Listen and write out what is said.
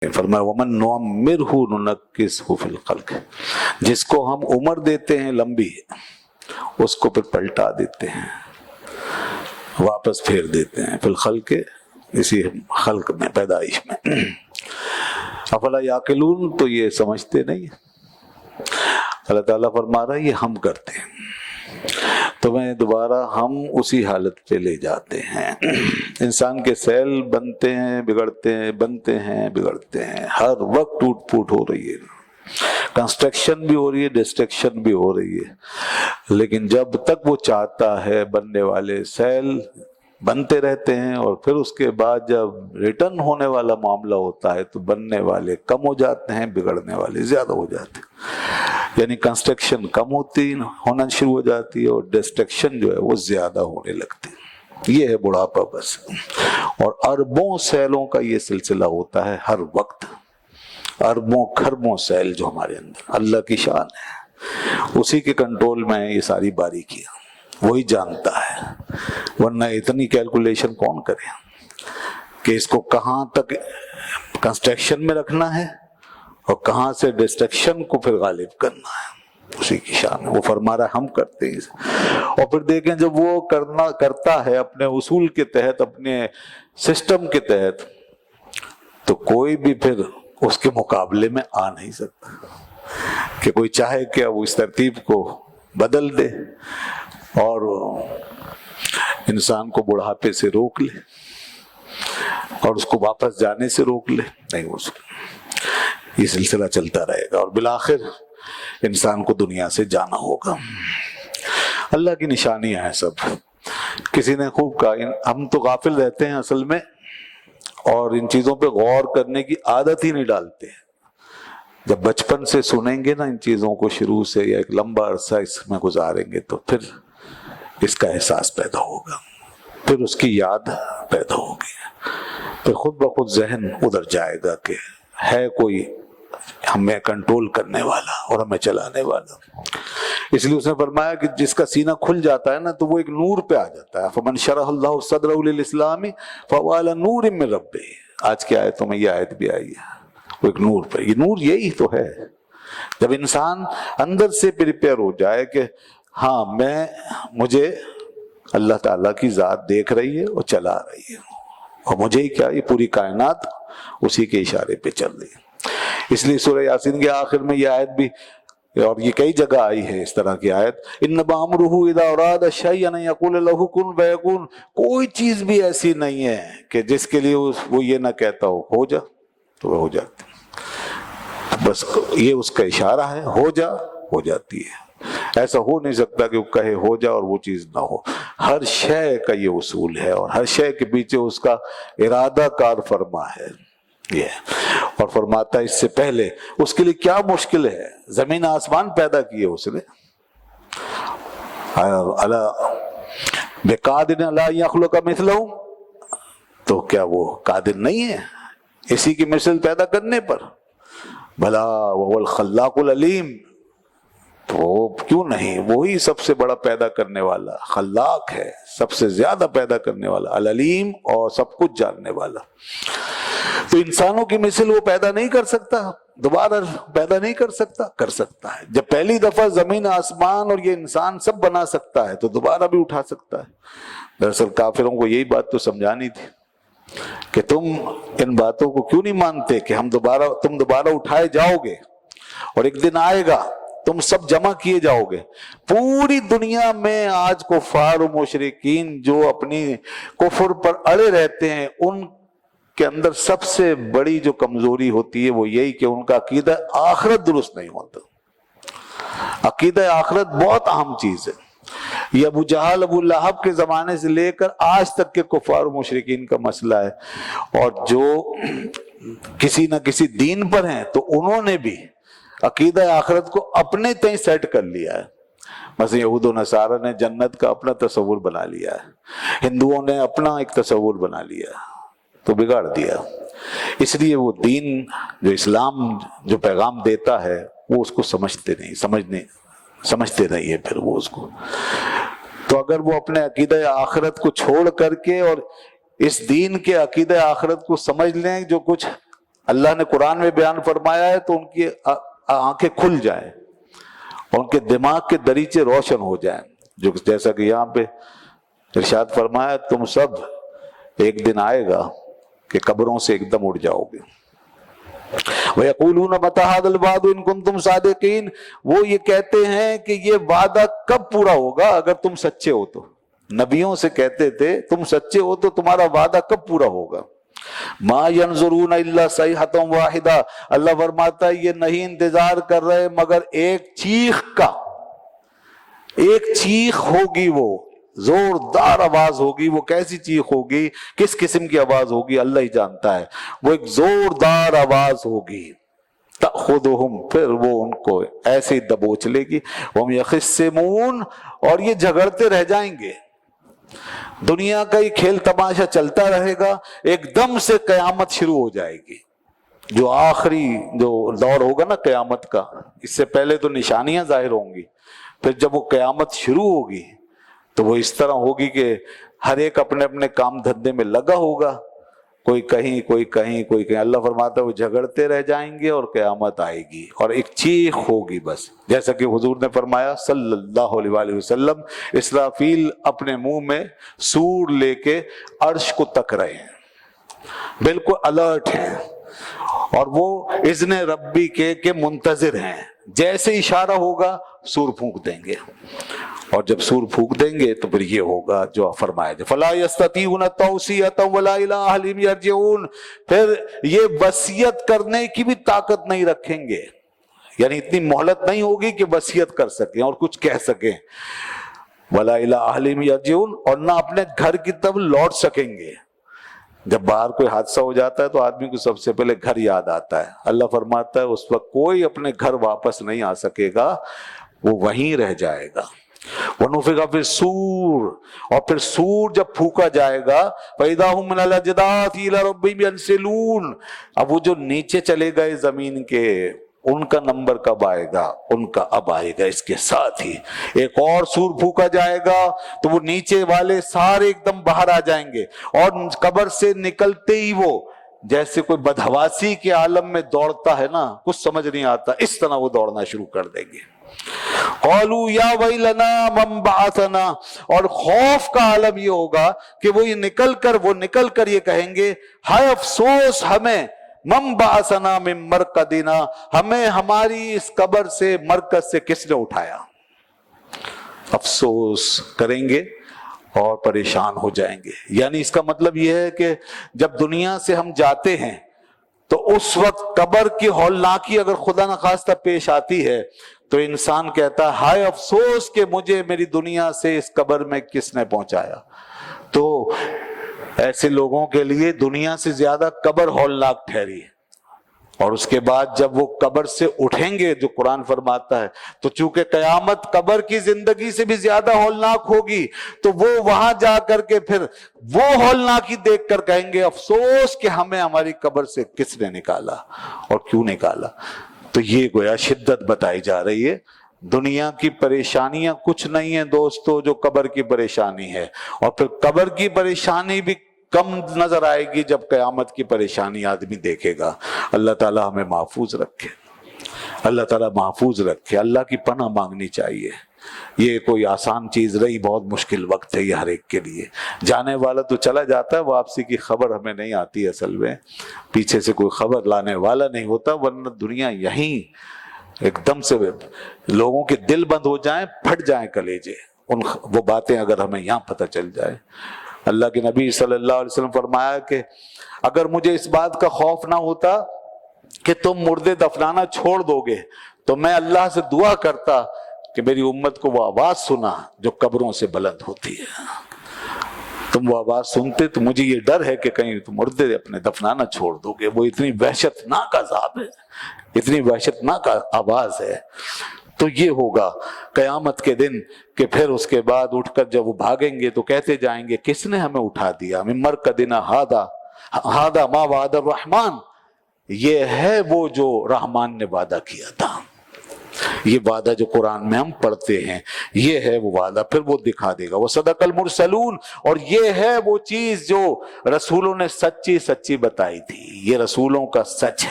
فرمایا ومن نعمرہ ننکسہ فی الخلق، جس کو ہم عمر دیتے ہیں لمبی اس کو پھر پلٹا دیتے ہیں، واپس پھیر دیتے ہیں، فی الخلق اسی خلق میں، پیدائش میں۔ افلا یعقلون، تو یہ سمجھتے نہیں۔ اللہ تعالیٰ فرما رہا ہے یہ ہم کرتے ہیں، تمہیں دوبارہ ہم اسی حالت پہ لے جاتے ہیں۔ انسان کے سیل بنتے ہیں بگڑتے ہیں، بنتے ہیں بگڑتے ہیں، ہر وقت ٹوٹ پھوٹ ہو رہی ہے، کنسٹرکشن بھی ہو رہی ہے، ڈسٹرکشن بھی ہو رہی ہے، لیکن جب تک وہ چاہتا ہے بننے والے سیل بنتے رہتے ہیں، اور پھر اس کے بعد جب ریٹرن ہونے والا معاملہ ہوتا ہے تو بننے والے کم ہو جاتے ہیں، بگڑنے والے زیادہ ہو جاتے ہیں، یعنی کنسٹرکشن کم ہونا شروع ہو جاتی ہے اور ڈسٹرکشن جو ہے وہ زیادہ ہونے لگتی ہے۔ یہ ہے بڑھاپا بس، اور اربوں سیلوں کا یہ سلسلہ ہوتا ہے ہر وقت، اربوں کھربوں سیل جو ہمارے اندر، اللہ کی شان ہے، اسی کے کنٹرول میں یہ ساری باریکیاں، وہی جانتا ہے، ورنہ اتنی کیلکولیشن کون کرے کہ اس کو کہاں تک کنسٹرکشن میں رکھنا ہے اور کہاں سے ڈسٹرکشن کو پھر غالب کرنا ہے، اسی کی شان ہے۔ وہ فرما رہا ہے ہم کرتے ہیں، اور پھر دیکھیں جب وہ کرتا ہے اپنے اصول کے تحت، اپنے سسٹم کے تحت، تو کوئی بھی پھر اس کے مقابلے میں آ نہیں سکتا، کہ کوئی چاہے کہ وہ اس ترتیب کو بدل دے اور انسان کو بڑھاپے سے روک لے اور اس کو واپس جانے سے روک لے، نہیں ہو سکتا۔ یہ سلسلہ چلتا رہے گا اور بالآخر انسان کو دنیا سے جانا ہوگا۔ اللہ کی نشانیاں ہیں سب۔ کسی نے خوب کہا ہم تو غافل رہتے ہیں اصل میں، اور ان چیزوں پہ غور کرنے کی عادت ہی نہیں ڈالتے۔ جب بچپن سے سنیں گے نا ان چیزوں کو شروع سے، یا ایک لمبا عرصہ اس میں گزاریں گے، تو پھر اس کا احساس پیدا ہوگا، پھر اس کی یاد پیدا ہوگی، پھر خود بخود ذہن ادھر جائے گا کہ ہے کوئی ہمیں کنٹرول کرنے والا اور ہمیں چلانے والا۔ اس لیے اس نے فرمایا کہ جس کا سینہ کھل جاتا ہے نا تو وہ ایک نور پہ آ جاتا ہے۔ فمن شرح اللہ صدرہ للاسلام فهو علی نور من ربہ۔ آج کی آیتوں میں یہ آیت بھی آئی ہے، وہ ایک نور پہ، یہ نور یہی تو ہے۔ جب انسان اندر سے پریپیئر ہو جائے کہ ہاں مجھے اللہ تعالیٰ کی ذات دیکھ رہی ہے اور چلا رہی ہے، اور مجھے کیا، یہ پوری کائنات اسی کے اشارے پہ چل رہی ہے۔ اس لیے سورہ یاسین کے آخر میں یہ آیت بھی، اور یہ کئی جگہ آئی ہے اس طرح کی آیت، انما امرہ اذا اراد شیئا ان یقول له کن فیکون۔ کوئی چیز بھی ایسی نہیں ہے کہ جس کے لیے وہ یہ نہ کہتا ہو جا تو وہ ہو جاتی، بس یہ اس کا اشارہ ہے، ہو جا ہو جاتی ہے۔ ایسا ہو نہیں سکتا کہ وہ کہے ہو جا اور وہ چیز نہ ہو۔ ہر شے کا یہ اصول ہے، اور ہر شے کے پیچھے اس کا ارادہ کار فرما ہے یہ، اور فرماتا ہے اس سے پہلے اس کے لیے کیا مشکل ہے، زمین آسمان پیدا کیے اس نے، بقادر علی یخلق مثلہم، تو کیا وہ قادر نہیں ہے اسی کی مثل پیدا کرنے پر؟ بھلا وہو الخلاق العلیم، تو کیوں نہیں، وہی سب سے بڑا پیدا کرنے والا خلاق ہے، سب سے زیادہ پیدا کرنے والا، العلیم، اور سب کچھ جاننے والا۔ تو انسانوں کی مثل وہ پیدا نہیں کر سکتا، دوبارہ پیدا نہیں کر سکتا؟ کر سکتا ہے۔ جب پہلی دفعہ زمین آسمان اور یہ انسان سب بنا سکتا ہے تو دوبارہ بھی اٹھا سکتا ہے۔ دراصل کافروں کو یہی بات تو سمجھانی تھی کہ تم ان باتوں کو کیوں نہیں مانتے کہ تم دوبارہ اٹھائے جاؤ گے، اور ایک دن آئے گا تم سب جمع کیے جاؤ گے۔ پوری دنیا میں آج کفار و مشرکین جو اپنی کفر پر اڑے رہتے ہیں، ان کے اندر سب سے بڑی جو کمزوری ہوتی ہے وہ یہی کہ ان کا عقیدہ آخرت درست نہیں ہوتا۔ عقیدہ آخرت بہت اہم چیز ہے۔ یہ ابو جہل ابو لہب کے زمانے سے لے کر آج تک کے کفار و مشرکین کا مسئلہ ہے، اور جو کسی نہ کسی دین پر ہیں تو انہوں نے بھی عقیدہ آخرت کو اپنے تئیں سیٹ کر لیا ہے۔ مثلا یہود و نصارہ نے جنت کا اپنا تصور بنا لیا ہے، ہندوؤں نے اپنا ایک تصور بنا لیا، تو بگاڑ دیا۔ اس لیے وہ دین جو اسلام جو پیغام دیتا ہے وہ اس کو سمجھتے نہیں ہے پھر وہ اس کو۔ تو اگر وہ اپنے عقیدہ آخرت کو چھوڑ کر کے اور اس دین کے عقیدہ آخرت کو سمجھ لیں جو کچھ اللہ نے قرآن میں بیان فرمایا ہے تو ان کی آنکھیں کھل جائیں اور ان کے دماغ کے دریچے روشن ہو جائیں، جو جیسا کہ یہاں پہ ارشاد فرمایا تم سب ایک دن آئے گا کہ قبروں سے ایک دم اٹھ جاؤ گے۔ وَيَقُولُونَ مَتَىٰ هَٰذَا الْوَعْدُ إِن كُنتُمْ صَادِقِينَ، وہ یہ کہتے ہیں کہ یہ وعدہ کب پورا ہوگا اگر تم سچے ہو تو۔ نبیوں سے کہتے تھے تم سچے ہو تو تمہارا وعدہ کب پورا ہوگا؟ مَا يَنظُرُونَ إِلَّا صَيْحَةً وَاحِدَةً، اللہ فرماتا ہے یہ نہیں انتظار کر رہے مگر ایک چیخ کا، ایک چیخ ہوگی، وہ زوردار آواز ہوگی۔ وہ کیسی چیخ ہوگی، کس قسم کی آواز ہوگی اللہ ہی جانتا ہے، وہ ایک زوردار آواز ہوگی۔ تأخذہم، پھر وہ ان کو ایسے ہی دبوچ لے گی۔ وہم یخصمون، اور یہ جھگڑتے رہ جائیں گے۔ دنیا کا یہ کھیل تماشا چلتا رہے گا، ایک دم سے قیامت شروع ہو جائے گی، جو آخری جو دور ہوگا نا قیامت کا، اس سے پہلے تو نشانیاں ظاہر ہوں گی، پھر جب وہ قیامت شروع ہوگی تو وہ اس طرح ہوگی کہ ہر ایک اپنے اپنے کام دھندے میں لگا ہوگا، کوئی کہیں کوئی کہیں کوئی کہیں۔ اللہ فرماتا ہے وہ جھگڑتے رہ جائیں گے اور قیامت آئے گی اور ایک چیخ ہوگی بس، جیسا کہ حضور نے فرمایا صلی اللہ علیہ وآلہ وسلم، اسرافیل اپنے منہ میں سور لے کے عرش کو تک رہے ہیں، بالکل الرٹ ہیں، اور وہ اذن ربی کے منتظر ہیں، جیسے اشارہ ہوگا سور پھونک دیں گے، اور جب سور پھونک دیں گے تو پھر یہ ہوگا جو فرمایا جائے فَلَا يَسْتَطِيعُونَ تَوْصِيَةً وَلَا إِلَىٰ أَهْلِهِمْ يَرْجِعُونَ، پھر یہ وصیت کرنے کی بھی طاقت نہیں رکھیں گے، یعنی اتنی مہلت نہیں ہوگی کہ وصیت کر سکیں اور کچھ کہہ سکیں، وَلَا إِلَىٰ أَهْلِهِمْ يَرْجِعُونَ، اور نہ اپنے گھر کی طرف لوٹ سکیں گے۔ جب باہر کوئی حادثہ ہو جاتا ہے تو آدمی کو سب سے پہلے گھر یاد آتا ہے، اللہ فرماتا ہے اس وقت کوئی اپنے گھر واپس نہیں آ سکے گا، وہ وہیں رہ جائے گا۔ وَنُفِخَ فِي الصُّورِ، اور پھر سور جب پھونکا جائے گا فَإِذَا هُم مِنَ الْأَجْدَاثِ إِلَىٰ رَبِّهِمْ يَنْسِلُونَ، اب وہ جو نیچے چلے گئے زمین کے ان کا نمبر کب آئے گا؟ ان کا اب آئے گا، اس کے ساتھ ہی ایک اور سور پھونکا جائے گا تو وہ نیچے والے سارے ایک دم باہر آ جائیں گے، اور قبر سے نکلتے ہی وہ جیسے کوئی بدحواسی کے عالم میں دوڑتا ہے نا، کچھ سمجھ نہیں آتا، اس طرح وہ دوڑنا شروع کر دیں گے۔ قالوا یا ویلنا من بعثنا، اور خوف کا عالم یہ ہوگا کہ وہ نکل کر یہ کہیں گے ہائے افسوس ہمیں، من بعثنا من مرقدنا، ہمیں ہماری اس قبر سے مرکز سے کس نے اٹھایا، افسوس کریں گے اور پریشان ہو جائیں گے۔ یعنی اس کا مطلب یہ ہے کہ جب دنیا سے ہم جاتے ہیں تو اس وقت قبر کی ہولناکی اگر خدا نخواستہ پیش آتی ہے تو انسان کہتا ہے ہائے افسوس کہ مجھے میری دنیا سے اس قبر میں کس نے پہنچایا۔ تو ایسے لوگوں کے لیے دنیا سے زیادہ قبر ہولناک ٹھہری، اور اس کے بعد جب وہ قبر سے اٹھیں گے جو قرآن فرماتا ہے، تو چونکہ قیامت قبر کی زندگی سے بھی زیادہ ہولناک ہوگی تو وہ وہاں جا کر کے پھر وہ ہولناکی دیکھ کر کہیں گے افسوس کہ ہمیں ہماری قبر سے کس نے نکالا اور کیوں نکالا۔ تو یہ گویا شدت بتائی جا رہی ہے، دنیا کی پریشانیاں کچھ نہیں ہیں دوستو جو قبر کی پریشانی ہے، اور پھر قبر کی پریشانی بھی کم نظر آئے گی جب قیامت کی پریشانی آدمی دیکھے گا۔ اللہ تعالی ہمیں محفوظ رکھے، اللہ تعالی محفوظ رکھے، اللہ کی پناہ مانگنی چاہیے۔ یہ کوئی آسان چیز رہی، بہت مشکل وقت ہے یہ ہر ایک کے لیے۔ جانے والا تو چلا جاتا ہے، واپسی کی خبر ہمیں نہیں آتی، اصل میں پیچھے سے کوئی خبر لانے والا نہیں ہوتا، ورنہ دنیا یہیں ایک دم سے لوگوں کے دل بند ہو جائیں، پھٹ جائیں کلیجے، وہ باتیں اگر ہمیں یہاں پتہ چل جائے۔ اللہ کے نبی صلی اللہ علیہ وسلم فرمایا کہ اگر مجھے اس بات کا خوف نہ ہوتا کہ تم مردے دفنانا چھوڑ دو گے تو میں اللہ سے دعا کرتا کہ میری امت کو وہ آواز سنا جو قبروں سے بلند ہوتی ہے۔ تم وہ آواز سنتے تو مجھے یہ ڈر ہے کہ کہیں تم مردے اپنے دفنانا چھوڑ دو گے، وہ اتنی وحشتناک عذاب ہے، اتنی وحشتناک آواز ہے۔ تو یہ ہوگا قیامت کے دن کہ پھر اس کے بعد اٹھ کر جب وہ بھاگیں گے تو کہتے جائیں گے کس نے ہمیں اٹھا دیا، من مرقدنا ھذا ما وعد الرحمن، یہ ہے وہ جو رحمان نے وعدہ کیا تھا۔ یہ وعدہ جو قرآن میں ہم پڑھتے ہیں یہ ہے وہ وعدہ، پھر وہ دکھا دے گا۔ وصدق المرسلون، اور یہ ہے وہ چیز جو رسولوں نے سچی سچی بتائی تھی، یہ رسولوں کا سچ ہے۔